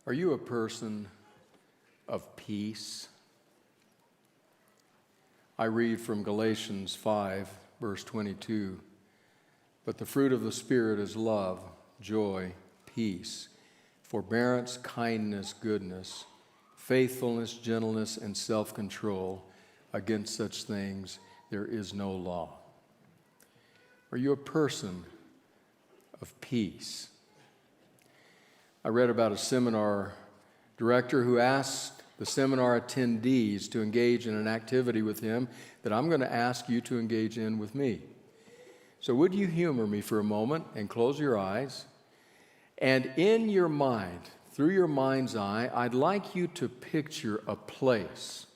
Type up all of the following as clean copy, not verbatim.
Are you a person of peace? I read from Galatians 5, verse 22. But the fruit of the Spirit is love, joy, peace, forbearance, kindness, goodness, faithfulness, gentleness, and self-control. Against such things there is no law. Are you a person of peace? I read about a seminar director who asked the seminar attendees to engage in an activity with him that I'm going to ask you to engage in with me. So would you humor me for a moment and close your eyes? And in your mind, through your mind's eye, I'd like you to picture a place,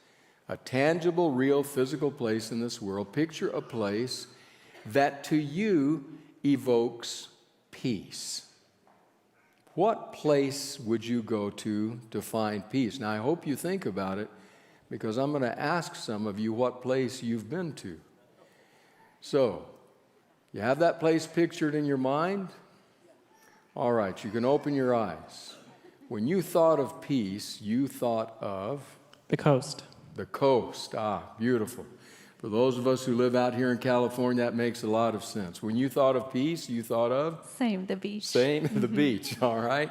a tangible, real, physical place in this world. Picture a place that to you evokes peace. What place would you go to find peace? Now, I hope you think about it, because I'm going to ask some of you what place you've been to. So, you have that place pictured in your mind? All right, you can open your eyes. When you thought of peace, you thought of? The coast. The coast. Ah, beautiful. For those of us who live out here in California, that makes a lot of sense. When you thought of peace, you thought of? Same, the beach. Same, the beach, all right?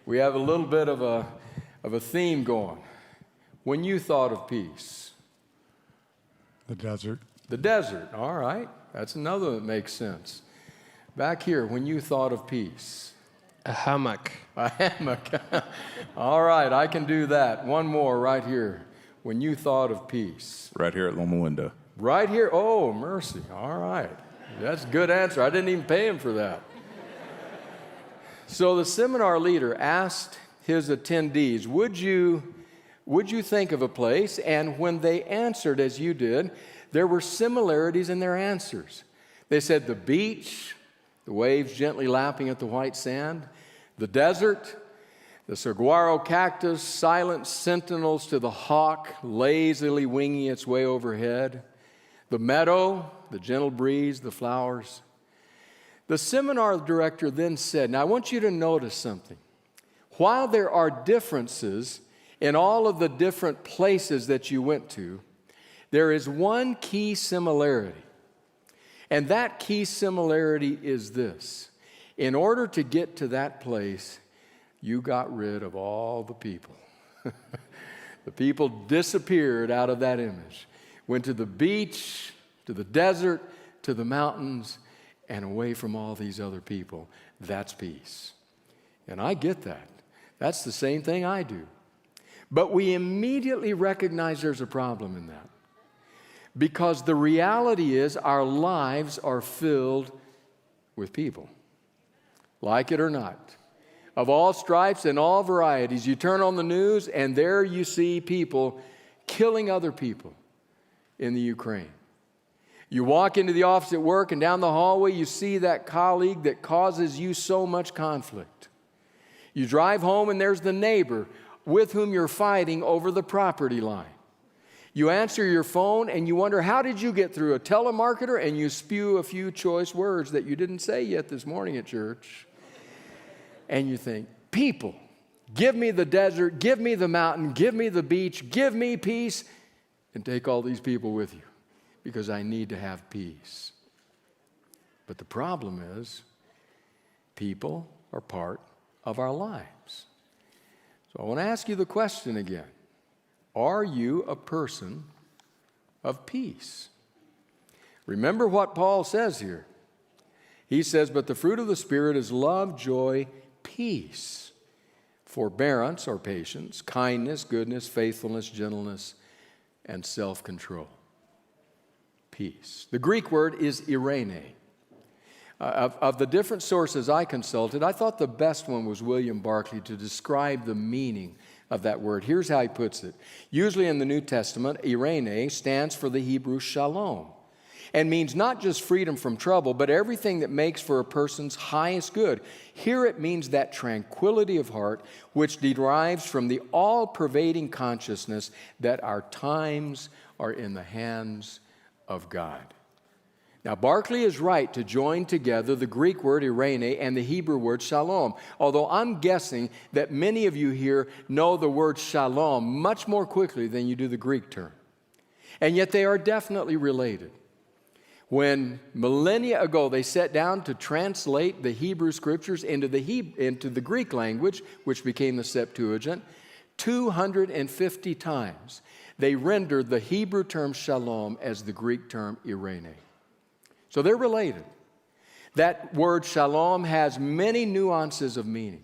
We have a little bit of a theme going. When you thought of peace? The desert. The desert, all right. That's another that makes sense. Back here, when you thought of peace? A hammock. A hammock. All right, I can do that. One more right here. When you thought of peace? Right here at Loma Window. Right here? Oh, mercy. All right. That's a good answer. I didn't even pay him for that. So the seminar leader asked his attendees, would you think of a place? And when they answered as you did, there were similarities in their answers. They said the beach, the waves gently lapping at the white sand, the desert, the saguaro cactus, silent sentinels to the hawk, lazily winging its way overhead, the meadow, the gentle breeze, the flowers. The seminar director then said, now I want you to notice something. While there are differences in all of the different places that you went to, there is one key similarity. And that key similarity is this. In order to get to that place, you got rid of all the people. The people disappeared out of that image. Went to the beach, to the desert, to the mountains, and away from all these other people. That's peace. And I get that. That's the same thing I do. But we immediately recognize there's a problem in that. Because the reality is our lives are filled with people. Like it or not. Of all stripes and all varieties. You turn on the news and there you see people killing other people in the Ukraine. You walk into the office at work and down the hallway you see that colleague that causes you so much conflict. You drive home and there's the neighbor with whom you're fighting over the property line. You answer your phone and you wonder, how did you get through a telemarketer? And you spew a few choice words that you didn't say yet this morning at church. And you think, people, give me the desert, give me the mountain, give me the beach, give me peace, and take all these people with you because I need to have peace. But the problem is, people are part of our lives. So I want to ask you the question again. Are you a person of peace? Remember what Paul says here. He says, but the fruit of the Spirit is love, joy, peace, forbearance or patience, kindness, goodness, faithfulness, gentleness, and self-control. Peace. The Greek word is eirene. Of the different sources I consulted, I thought the best one was William Barclay to describe the meaning of that word. Here's how he puts it. Usually in the New Testament, eirene stands for the Hebrew shalom and means not just freedom from trouble, but everything that makes for a person's highest good. Here it means that tranquility of heart which derives from the all-pervading consciousness that our times are in the hands of God. Now, Barclay is right to join together the Greek word irene and the Hebrew word shalom, although I'm guessing that many of you here know the word shalom much more quickly than you do the Greek term. And yet they are definitely related. When millennia ago they sat down to translate the Hebrew scriptures into the Greek language, which became the Septuagint, 250 times they rendered the Hebrew term shalom as the Greek term irene. So they're related. That word shalom has many nuances of meaning.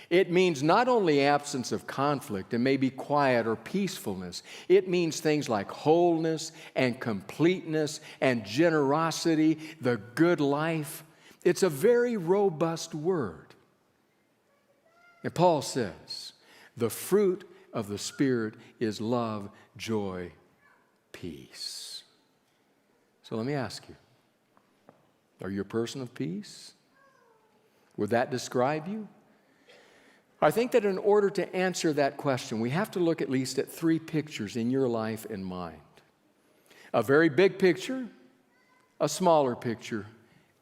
It means not only absence of conflict and maybe quiet or peacefulness. It means things like wholeness and completeness and generosity, the good life. It's a very robust word. And Paul says, the fruit of the Spirit is love, joy, peace. So let me ask you, are you a person of peace? Would that describe you? I think that in order to answer that question, we have to look at least at three pictures in your life and mind. A very big picture, a smaller picture,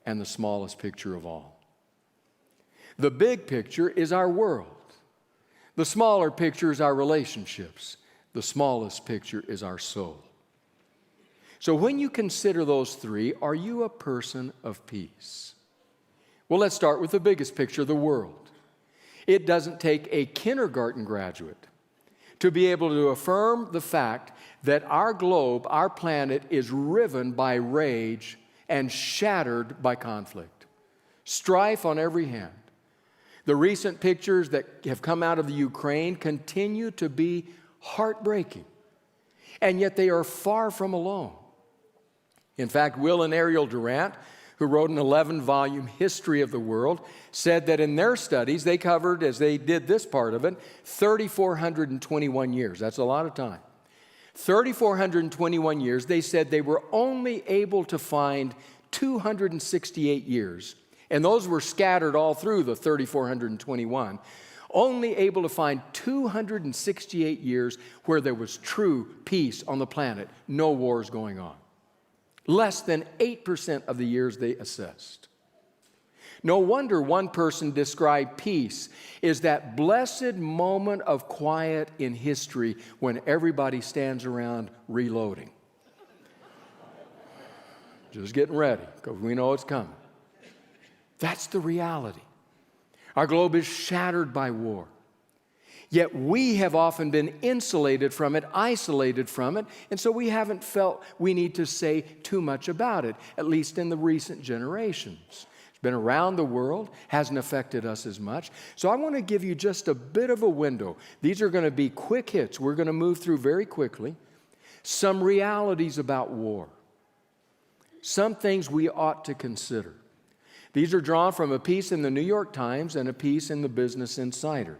and the smallest picture of all. The big picture is our world. The smaller picture is our relationships. The smallest picture is our soul. So when you consider those three, are you a person of peace? Well, let's start with the biggest picture, the world. It doesn't take a kindergarten graduate to be able to affirm the fact that our globe, our planet, is riven by rage and shattered by conflict. Strife on every hand. The recent pictures that have come out of the Ukraine continue to be heartbreaking, and yet they are far from alone. In fact, Will and Ariel Durant, who wrote an 11-volume history of the world, said that in their studies, they covered, as they did this part of it, 3,421 years. That's a lot of time. 3,421 years, they said they were only able to find 268 years, and those were scattered all through the 3,421, only able to find 268 years where there was true peace on the planet, no wars going on. Less than 8% of the years they assessed. No wonder one person described peace as that blessed moment of quiet in history when everybody stands around reloading. Just getting ready, because we know it's coming. That's the reality. Our globe is shattered by war. Yet we have often been insulated from it, isolated from it, and so we haven't felt we need to say too much about it, at least in the recent generations. It's been around the world, hasn't affected us as much. So I want to give you just a bit of a window. These are going to be quick hits. We're going to move through very quickly. Some realities about war. Some things we ought to consider. These are drawn from a piece in the New York Times and a piece in the Business Insider.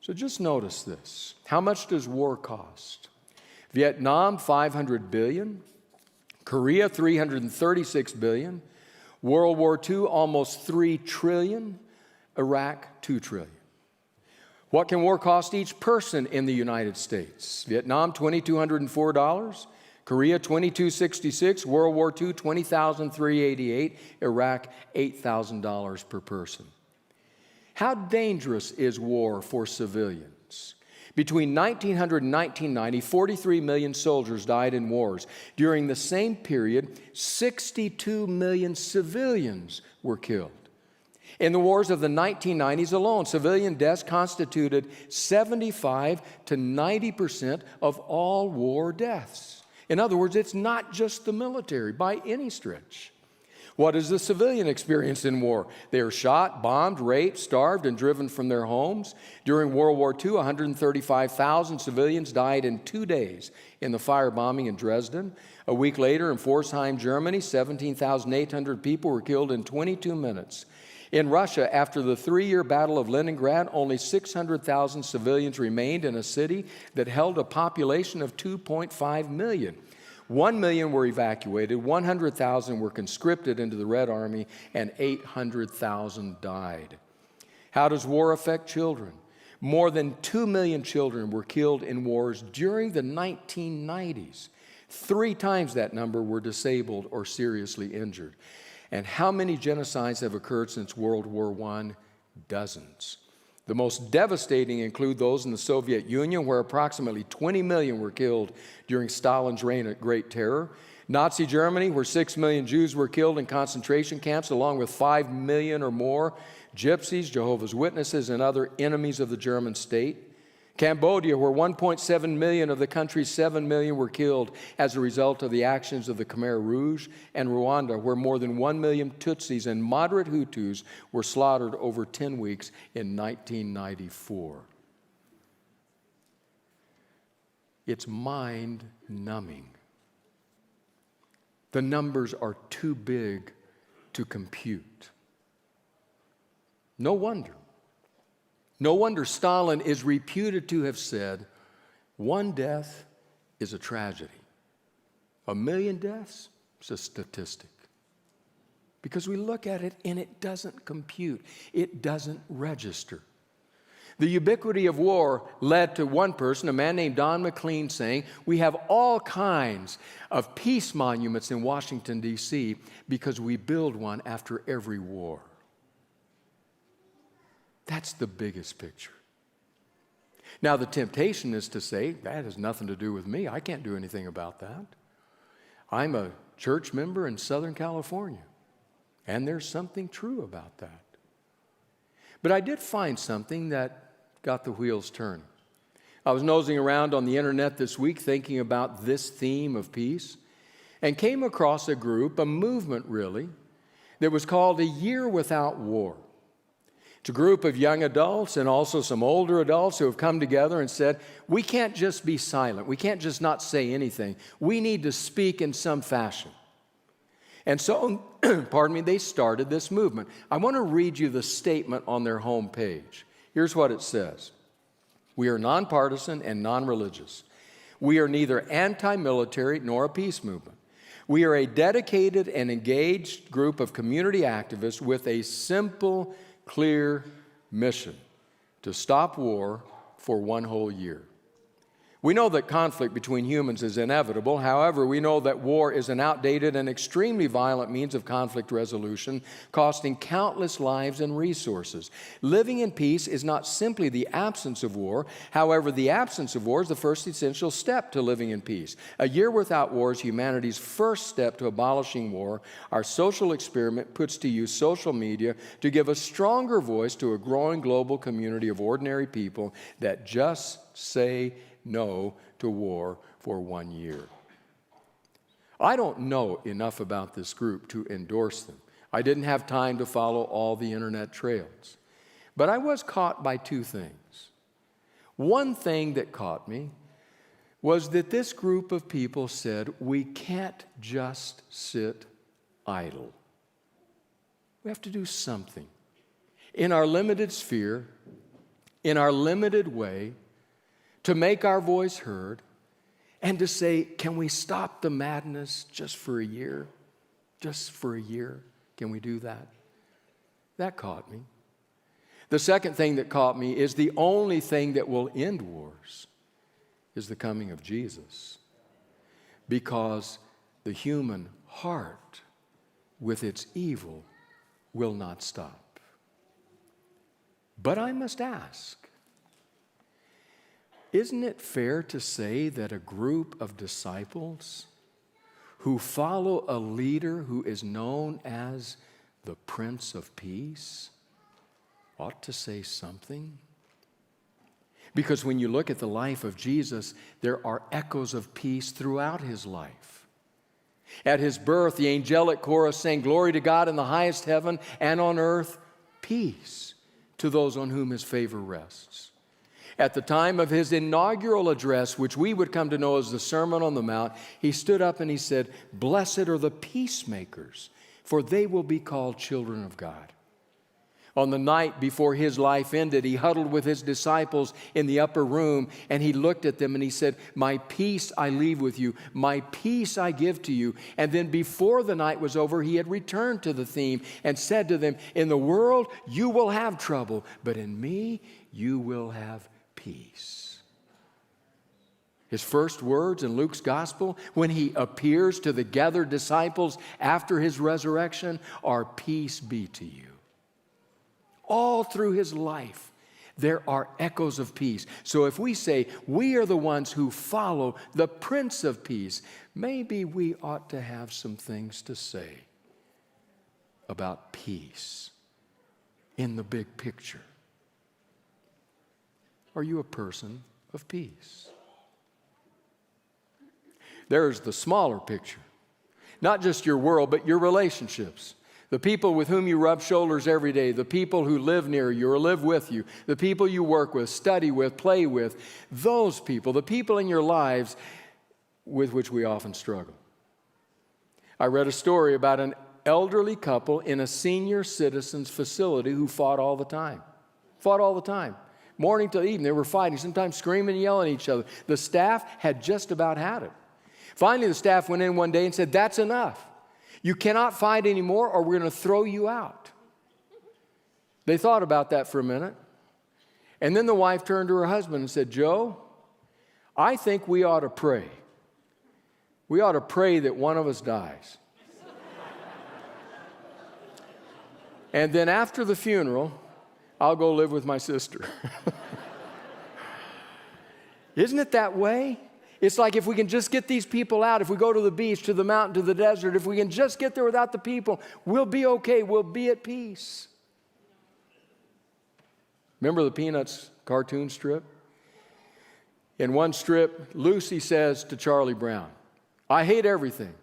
So just notice this. How much does war cost? Vietnam, $500 billion. Korea, $336 billion. World War II, almost $3 trillion. Iraq, $2 trillion. What can war cost each person in the United States? Vietnam, $2,204. Korea, $2,266. World War II, $20,388. Iraq, $8,000 per person. How dangerous is war for civilians? Between 1900 and 1990, 43 million soldiers died in wars. During the same period, 62 million civilians were killed. In the wars of the 1990s alone, civilian deaths constituted 75 to 90% of all war deaths. In other words, it's not just the military by any stretch. What is the civilian experience in war? They are shot, bombed, raped, starved, and driven from their homes. During World War II, 135,000 civilians died in 2 days in the firebombing in Dresden. A week later, in Pforzheim, Germany, 17,800 people were killed in 22 minutes. In Russia, after the 3-year Battle of Leningrad, only 600,000 civilians remained in a city that held a population of 2.5 million. 1 million were evacuated, 100,000 were conscripted into the Red Army, and 800,000 died. How does war affect children? More than 2 million children were killed in wars during the 1990s. 3 times that number were disabled or seriously injured. And how many genocides have occurred since World War I? Dozens. The most devastating include those in the Soviet Union, where approximately 20 million were killed during Stalin's reign of Great Terror. Nazi Germany, where 6 million Jews were killed in concentration camps, along with 5 million or more Gypsies, Jehovah's Witnesses, and other enemies of the German state. Cambodia, where 1.7 million of the country's 7 million were killed as a result of the actions of the Khmer Rouge. And Rwanda, where more than 1 million Tutsis and moderate Hutus were slaughtered over 10 weeks in 1994. It's mind-numbing. The numbers are too big to compute. No wonder Stalin is reputed to have said, 1 death is a tragedy. 1 million deaths is a statistic. Because we look at it and it doesn't compute. It doesn't register. The ubiquity of war led to one person, a man named Don McLean, saying, we have all kinds of peace monuments in Washington, D.C. because we build one after every war. That's the biggest picture. Now, the temptation is to say, that has nothing to do with me. I can't do anything about that. I'm a church member in Southern California, and there's something true about that. But I did find something that got the wheels turning. I was nosing around on the internet this week thinking about this theme of peace, and came across a group, a movement really, that was called A Year Without War. It's a group of young adults and also some older adults who have come together and said, we can't just be silent. We can't just not say anything. We need to speak in some fashion. And so, they started this movement. I want to read you the statement on their homepage. Here's what it says. We are nonpartisan and non-religious. We are neither anti-military nor a peace movement. We are a dedicated and engaged group of community activists with a simple, clear mission: to stop war for 1 whole year. We know that conflict between humans is inevitable. However, we know that war is an outdated and extremely violent means of conflict resolution, costing countless lives and resources. Living in peace is not simply the absence of war. However, the absence of war is the first essential step to living in peace. A year without war is humanity's first step to abolishing war. Our social experiment puts to use social media to give a stronger voice to a growing global community of ordinary people that just say no to war for 1 year. I don't know enough about this group to endorse them. I didn't have time to follow all the internet trails. But I was caught by 2 things. One thing that caught me was that this group of people said, we can't just sit idle. We have to do something. In our limited sphere, in our limited way, to make our voice heard, and to say, can we stop the madness just for a year? Just for a year, can we do that? That caught me. The second thing that caught me is the only thing that will end wars is the coming of Jesus. Because the human heart, with its evil, will not stop. But I must ask, isn't it fair to say that a group of disciples who follow a leader who is known as the Prince of Peace ought to say something? Because when you look at the life of Jesus, there are echoes of peace throughout his life. At his birth, the angelic chorus sang, "Glory to God in the highest heaven, and on earth, peace to those on whom his favor rests." At the time of his inaugural address, which we would come to know as the Sermon on the Mount, he stood up and he said, "Blessed are the peacemakers, for they will be called children of God." On the night before his life ended, he huddled with his disciples in the upper room, and he looked at them and he said, "My peace I leave with you, my peace I give to you." And then before the night was over, he had returned to the theme and said to them, "In the world you will have trouble, but in me you will have peace." His first words in Luke's gospel, when he appears to the gathered disciples after his resurrection, are peace be to you. All through his life, there are echoes of peace. So if we say we are the ones who follow the Prince of Peace, maybe we ought to have some things to say about peace in the big picture. Are you a person of peace? There's the smaller picture. Not just your world, but your relationships. The people with whom you rub shoulders every day, the people who live near you or live with you, the people you work with, study with, play with, those people, the people in your lives with which we often struggle. I read a story about an elderly couple in a senior citizens facility who fought all the time. Fought all the time. Morning till evening, they were fighting, sometimes screaming and yelling at each other. The staff had just about had it. Finally, the staff went in one day and said, "That's enough. You cannot fight anymore or we're going to throw you out." They thought about that for a minute. And then the wife turned to her husband and said, "Joe, I think we ought to pray. We ought to pray that one of us dies. And then after the funeral, I'll go live with my sister." Isn't it that way? It's like if we can just get these people out, if we go to the beach, to the mountain, to the desert, if we can just get there without the people, we'll be okay. We'll be at peace. Remember the Peanuts cartoon strip? In one strip, Lucy says to Charlie Brown, "I hate everything.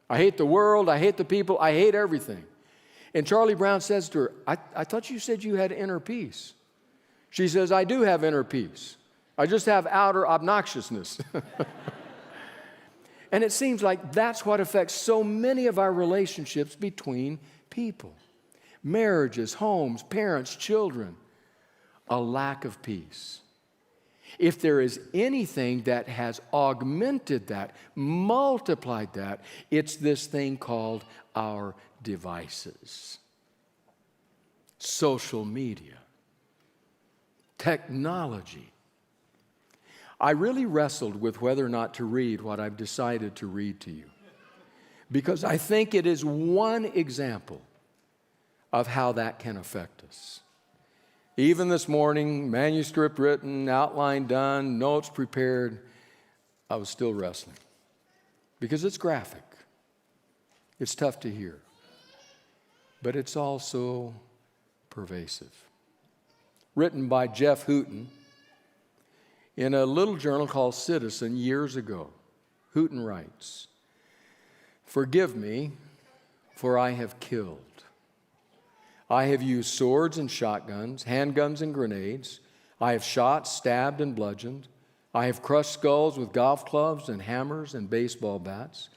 I hate the world. I hate the people. I hate everything." And Charlie Brown says to her, I thought you said you had inner peace." She says, "I do have inner peace. I just have outer obnoxiousness." And it seems like that's what affects so many of our relationships between people. Marriages, homes, parents, children. A lack of peace. If there is anything that has augmented that, multiplied that, it's this thing called our devices. Social media. Technology. I really wrestled with whether or not to read what I've decided to read to you, because I think it is one example of how that can affect us. Even this morning, manuscript written, outline done, notes prepared, I was still wrestling because it's graphic. It's tough to hear, but it's also pervasive. Written by Jeff Hooten in a little journal called Citizen years ago. Hooten writes, "Forgive me, for I have killed. I have used swords and shotguns, handguns and grenades. I have shot, stabbed, and bludgeoned. I have crushed skulls with golf clubs and hammers and baseball bats.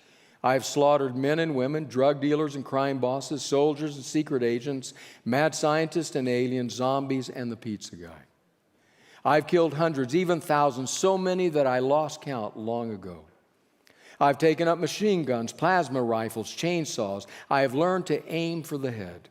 I have slaughtered men and women, drug dealers and crime bosses, soldiers and secret agents, mad scientists and aliens, zombies and the pizza guy. I've killed hundreds, even thousands, so many that I lost count long ago. I've taken up machine guns, plasma rifles, chainsaws. I have learned to aim for the head.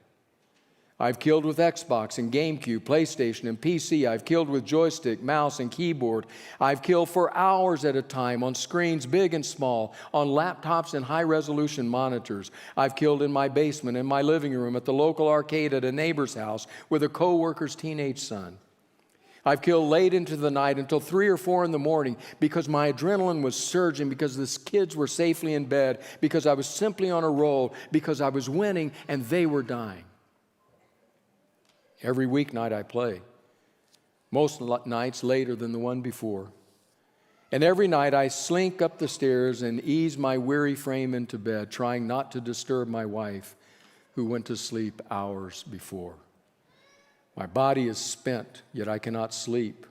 I've killed with Xbox and GameCube, PlayStation and PC. I've killed with joystick, mouse, and keyboard. I've killed for hours at a time on screens big and small, on laptops and high-resolution monitors. I've killed in my basement, in my living room, at the local arcade, at a neighbor's house, with a coworker's teenage son. I've killed late into the night until 3 or 4 in the morning because my adrenaline was surging, because the kids were safely in bed, because I was simply on a roll, because I was winning and they were dying. Every weeknight I play, most nights later than the one before. And every night I slink up the stairs and ease my weary frame into bed, trying not to disturb my wife, who went to sleep hours before. My body is spent, yet I cannot sleep.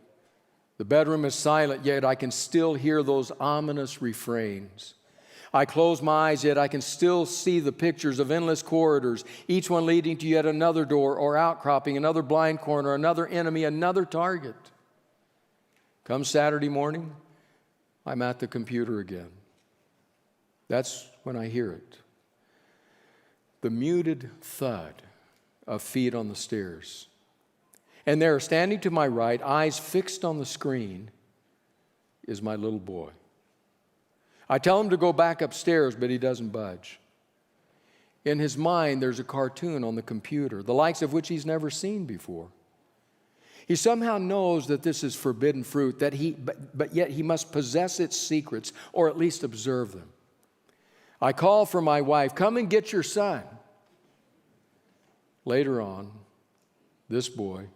The bedroom is silent, yet I can still hear those ominous refrains. I close my eyes, yet I can still see the pictures of endless corridors, each one leading to yet another door or outcropping, another blind corner, another enemy, another target. Come Saturday morning, I'm at the computer again. That's when I hear it. The muted thud of feet on the stairs. And there, standing to my right, eyes fixed on the screen, is my little boy. I tell him to go back upstairs, but he doesn't budge. In his mind, there's a cartoon on the computer, the likes of which he's never seen before. He somehow knows that this is forbidden fruit, but yet he must possess its secrets, or at least observe them. I call for my wife, come and get your son. Later on, this boy,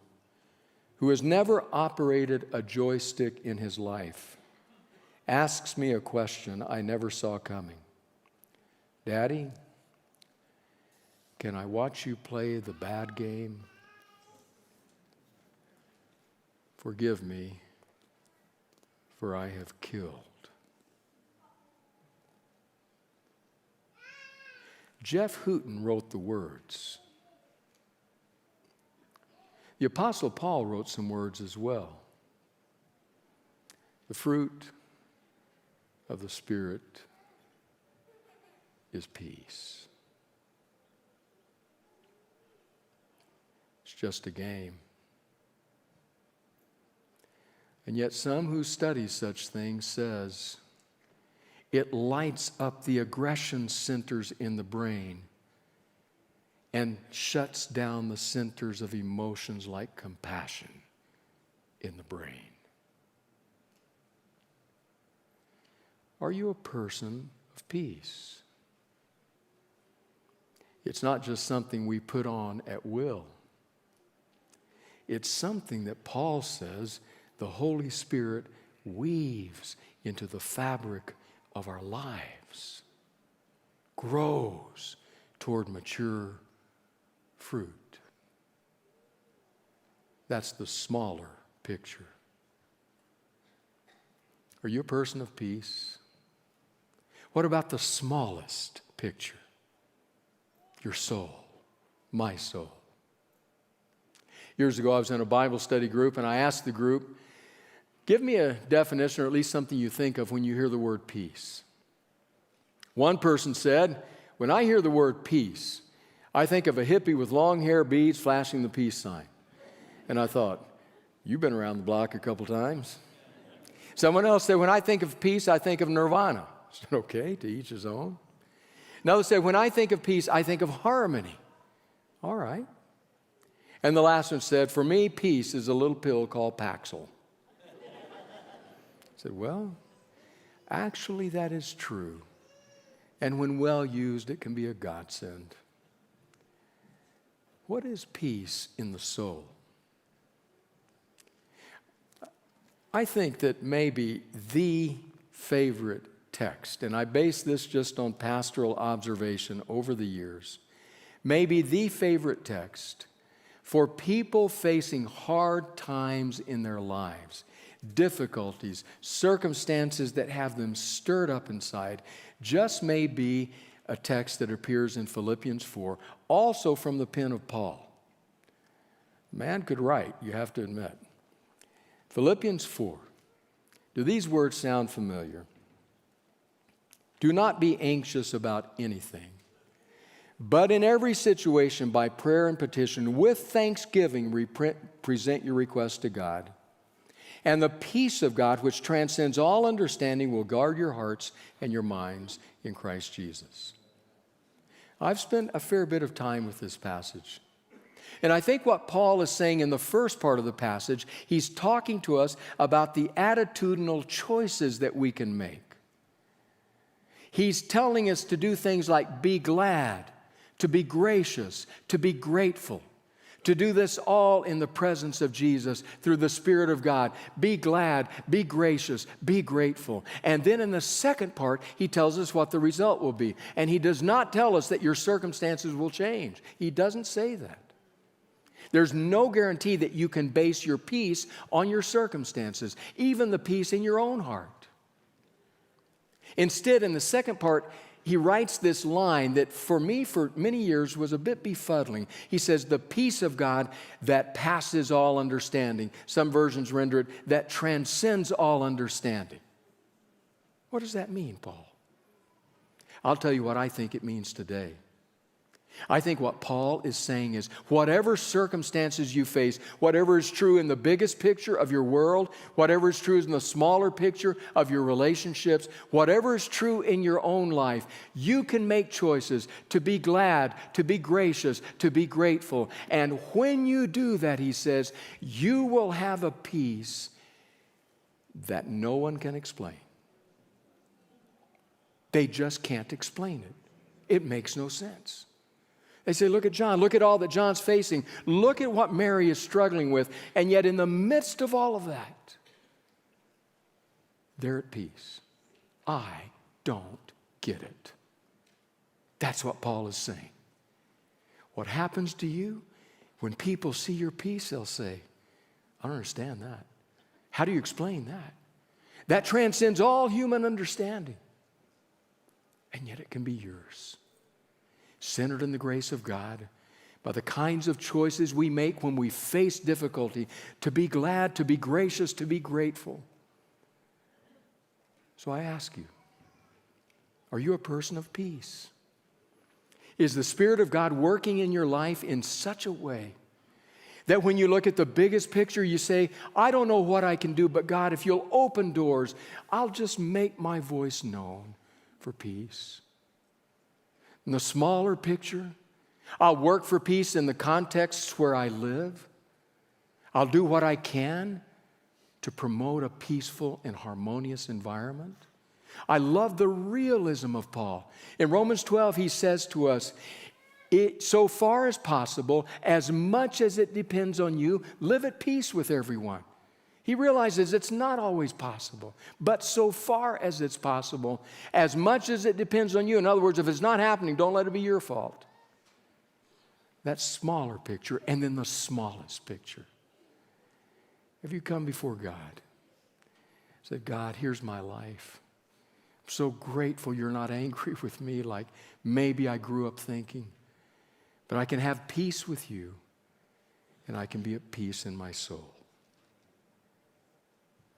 who has never operated a joystick in his life, asks me a question I never saw coming. Daddy, can I watch you play the bad game? Forgive me, for I have killed. Jeff Hooton wrote the words. The Apostle Paul wrote some words as well. The fruit of the Spirit is peace. It's just a game. And yet some who study such things says it lights up the aggression centers in the brain and shuts down the centers of emotions like compassion in the brain. Are you a person of peace? It's not just something we put on at will. It's something that Paul says the Holy Spirit weaves into the fabric of our lives, grows toward mature fruit. That's the smaller picture. Are you a person of peace? What about the smallest picture? Your soul, my soul. Years ago, I was in a Bible study group, and I asked the group, give me a definition, or at least something you think of when you hear the word peace. One person said, when I hear the word peace, I think of a hippie with long hair, beads, flashing the peace sign. And I thought, you've been around the block a couple times. Someone else said, when I think of peace, I think of nirvana. I said, okay, to each his own. Another said, when I think of peace, I think of harmony. All right. And the last one said, for me, peace is a little pill called Paxil. I said, well, actually that is true. And when well used, it can be a godsend. What is peace in the soul? I think that maybe the favorite text, and I base this just on pastoral observation over the years, maybe the favorite text for people facing hard times in their lives, difficulties, circumstances that have them stirred up inside, just may be a text that appears in Philippians 4, also from the pen of Paul. Man could write, you have to admit. Philippians 4. Do these words sound familiar? Do not be anxious about anything, but in every situation, by prayer and petition, with thanksgiving, present your requests to God. And the peace of God, which transcends all understanding, will guard your hearts and your minds in Christ Jesus. I've spent a fair bit of time with this passage. And I think what Paul is saying in the first part of the passage, he's talking to us about the attitudinal choices that we can make. He's telling us to do things like be glad, to be gracious, to be grateful, to do this all in the presence of Jesus through the Spirit of God. Be glad, be gracious, be grateful. And then in the second part, he tells us what the result will be. And he does not tell us that your circumstances will change. He doesn't say that. There's no guarantee that you can base your peace on your circumstances, even the peace in your own heart. Instead, in the second part, he writes this line that for me, for many years, was a bit befuddling. He says, the peace of God that passes all understanding. Some versions render it, that transcends all understanding. What does that mean, Paul? I'll tell you what I think it means today. I think what Paul is saying is, whatever circumstances you face, whatever is true in the biggest picture of your world, whatever is true in the smaller picture of your relationships, whatever is true in your own life, you can make choices to be glad, to be gracious, to be grateful. And when you do that, he says, you will have a peace that no one can explain. They just can't explain it. It makes no sense. They say, look at John. Look at all that John's facing. Look at what Mary is struggling with. And yet in the midst of all of that, they're at peace. I don't get it. That's what Paul is saying. What happens to you when people see your peace, they'll say, I don't understand that. How do you explain that? That transcends all human understanding. And yet it can be yours. Centered in the grace of God, by the kinds of choices we make when we face difficulty, to be glad, to be gracious, to be grateful. So I ask you, are you a person of peace? Is the Spirit of God working in your life in such a way that when you look at the biggest picture, you say, I don't know what I can do, but God, if you'll open doors, I'll just make my voice known for peace. In the smaller picture, I'll work for peace in the contexts where I live. I'll do what I can to promote a peaceful and harmonious environment. I love the realism of Paul. In Romans 12, he says to us, so far as possible, as much as it depends on you, live at peace with everyone. He realizes it's not always possible, but so far as it's possible, as much as it depends on you. In other words, if it's not happening, don't let it be your fault. That smaller picture, and then the smallest picture. Have you come before God? Said, God, here's my life. I'm so grateful you're not angry with me like maybe I grew up thinking. But I can have peace with you, and I can be at peace in my soul.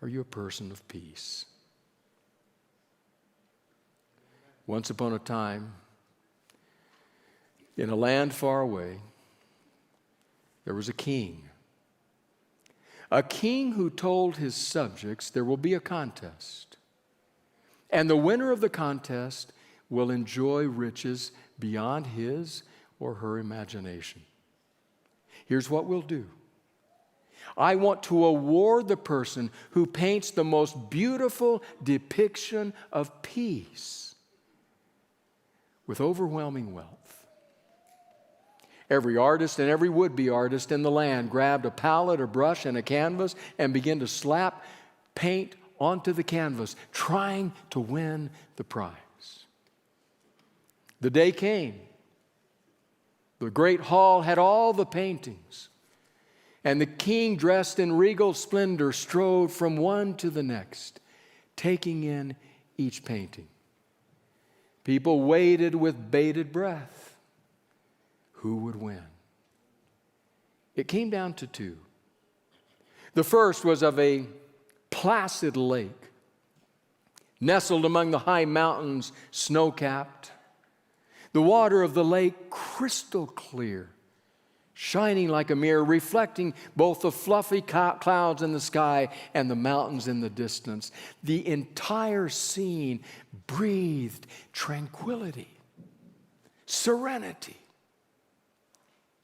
Are you a person of peace? Once upon a time, in a land far away, there was a king. A king who told his subjects there will be a contest. And the winner of the contest will enjoy riches beyond his or her imagination. Here's what we'll do. I want to award the person who paints the most beautiful depiction of peace with overwhelming wealth. Every artist and every would-be artist in the land grabbed a palette, a brush, and a canvas and began to slap paint onto the canvas, trying to win the prize. The day came. The great hall had all the paintings. And the king, dressed in regal splendor, strode from one to the next, taking in each painting. People waited with bated breath. Who would win? It came down to two. The first was of a placid lake, nestled among the high mountains, snow-capped. The water of the lake crystal clear, shining like a mirror, reflecting both the fluffy clouds in the sky and the mountains in the distance. The entire scene breathed tranquility, serenity,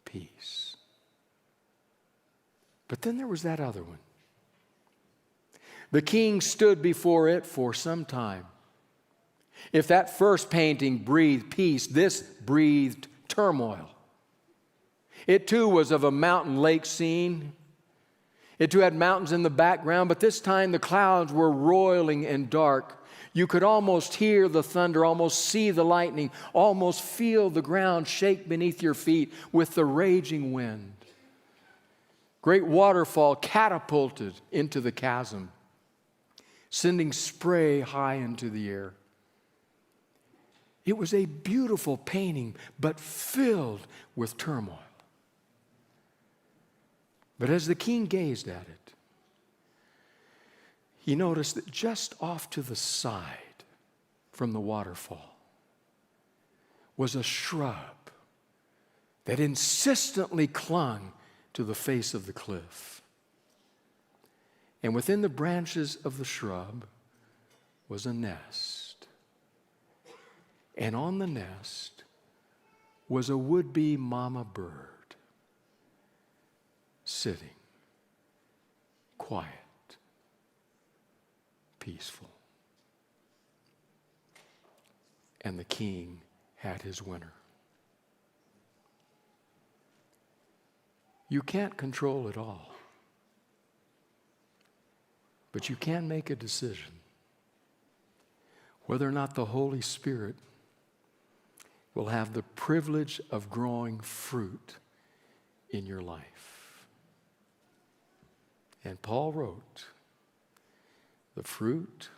peace. But then there was that other one. The king stood before it for some time. If that first painting breathed peace, this breathed turmoil. It too was of a mountain lake scene. It too had mountains in the background, but this time the clouds were roiling and dark. You could almost hear the thunder, almost see the lightning, almost feel the ground shake beneath your feet with the raging wind. Great waterfall catapulted into the chasm, sending spray high into the air. It was a beautiful painting, but filled with turmoil. But as the king gazed at it, he noticed that just off to the side from the waterfall was a shrub that insistently clung to the face of the cliff. And within the branches of the shrub was a nest. And on the nest was a would-be mama bird sitting, quiet, peaceful. And the king had his winner. You can't control it all, but you can make a decision whether or not the Holy Spirit will have the privilege of growing fruit in your life. And Paul wrote, the fruit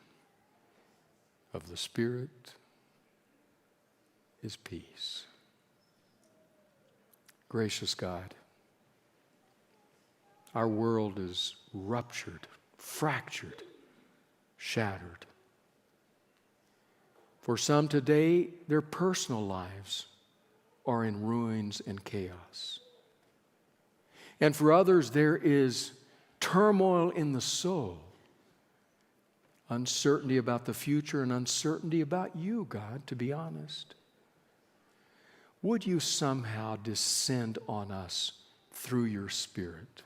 of the Spirit is peace. Gracious God, our world is ruptured, fractured, shattered. For some today, their personal lives are in ruins and chaos. And for others, there is turmoil in the soul, uncertainty about the future and uncertainty about you, God, to be honest. Would you somehow descend on us through your Spirit?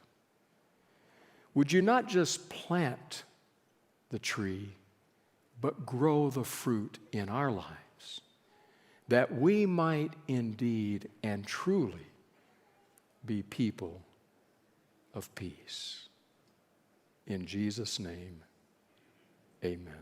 Would you not just plant the tree, but grow the fruit in our lives, that we might indeed and truly be people of peace? In Jesus' name, amen.